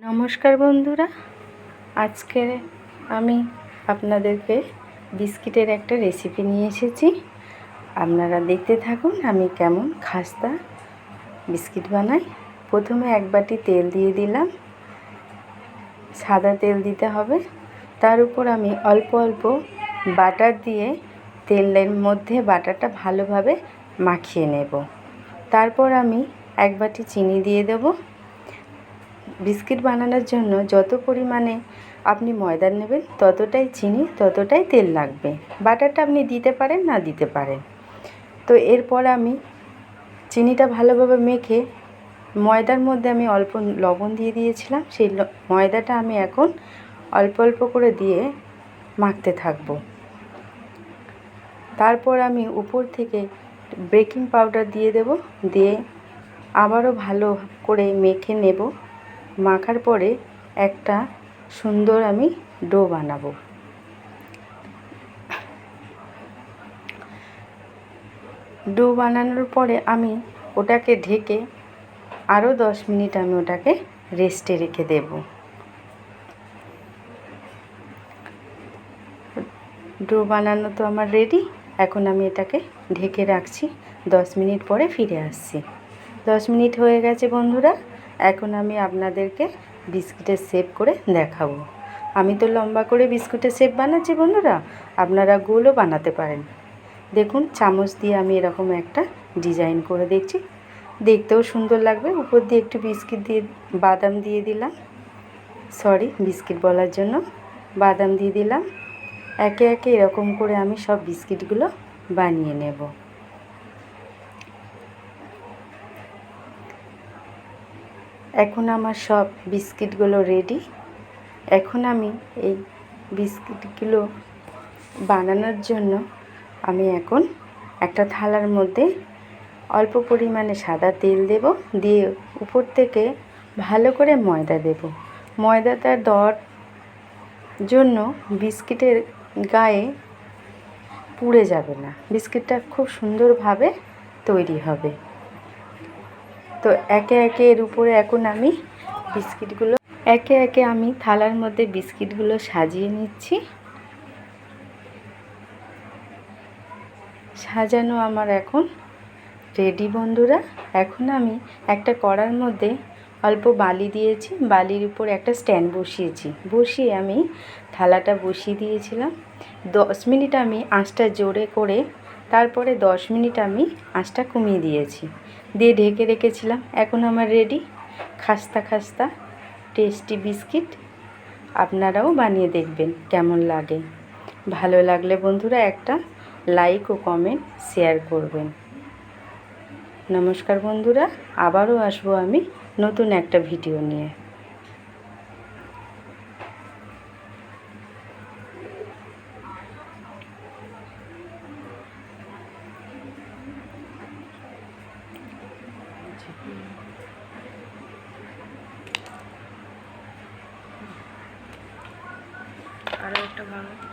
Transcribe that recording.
নমস্কার বন্ধুরা, আজকে আমি আপনাদেরকে বিস্কিটের একটা রেসিপি নিয়ে এসেছি। আপনারা দেখতে থাকুন আমি কেমন খাস্তা বিস্কিট বানাই। প্রথমে এক বাটি তেল দিয়ে দিলাম, সাদা তেল দিতে হবে। তার উপর আমি অল্প অল্প বাটার দিয়ে তেলের মধ্যে বাটারটা ভালোভাবে মাখিয়ে নেব। তারপর আমি এক বাটি চিনি দিয়ে দেব। বিস্কিট বানানোর জন্য যত পরিমাণে আপনি ময়দা নেবেন ততটাই চিনি, ততটাই তেল লাগবে। বাটারটা আপনি দিতে পারেন, না দিতে পারেন। তো এরপর আমি চিনিটা ভালোভাবে মেখে ময়দার মধ্যে আমি অল্প লবণ দিয়ে দিয়েছিলাম। সেই ময়দাটা আমি এখন অল্প অল্প করে দিয়ে মাখতে থাকবো। তারপর আমি উপর থেকে বেকিং পাউডার দিয়ে দেব, দিয়ে আবারও ভালো করে মেখে নেব। মাখার পরে একটা সুন্দর আমি ডো বানাবো। ডো বানানোর পরে আমি ওটাকে ঢেকে আরও 10 মিনিট আমি ওটাকে রেস্টে রেখে দেব। ডো বানানো তো আমার রেডি। এখন আমি এটাকে ঢেকে রাখছি। 10 মিনিট পরে ফিরে আসছি। 10 মিনিট হয়ে গেছে বন্ধুরা। এখন আমি আপনাদেরকে বিস্কুটের শেপ করে দেখাবো। আমি তো লম্বা করে বিস্কুটের শেপ বানাচ্ছি বন্ধুরা, আপনারা গোলও বানাতে পারেন। দেখুন, চামচ দিয়ে আমি এরকম একটা ডিজাইন করে দেখছি, দেখতেও সুন্দর লাগবে। উপর দিয়ে একটু বিস্কিট দিয়ে বাদাম দিয়ে দিলাম, বিস্কিট বলার জন্য বাদাম দিয়ে দিলাম। একে একে এরকম করে আমি সব বিস্কিটগুলো বানিয়ে নেব। এখন আমার সব বিস্কিটগুলো রেডি। এখন আমি এই বিস্কিটগুলো বানানোর জন্য আমি এখন একটা থালার মধ্যে অল্প পরিমাণে সাদা তেল দেব, দিয়ে উপর থেকে ভালো করে ময়দা দেব। ময়দাটা দেওয়ার জন্য বিস্কিটের গায়ে পুড়ে যাবে না, বিস্কিটটা খুব সুন্দরভাবে তৈরি হবে। তো একে একে এর উপরে এখন আমি একে একে আমি থালার মধ্যে বিস্কিটগুলো সাজিয়ে নিচ্ছি। সাজানো আমার এখন রেডি বন্ধুরা। এখন আমি একটা কড়ার মধ্যে অল্প বালি দিয়েছি, বালির উপর একটা স্ট্যান্ড বসিয়ে আমি থালাটা বসিয়ে দিয়েছিলাম। 10 মিনিট আমি আঁচটা জোরে করে, তারপরে 10 মিনিট আমি আঁচটা কমিয়ে দিয়েছি, দিয়ে ঢেকে রেখেছিলাম। এখন আমার রেডি খাস্তা খাস্তা টেস্টি বিস্কিট। আপনারাও বানিয়ে দেখবেন কেমন লাগে। ভালো লাগলে বন্ধুরা একটা লাইক ও কমেন্ট শেয়ার করবেন। নমস্কার বন্ধুরা, আবারও আসবো আমি নতুন একটা ভিডিও নিয়ে। আরও একটা ভালো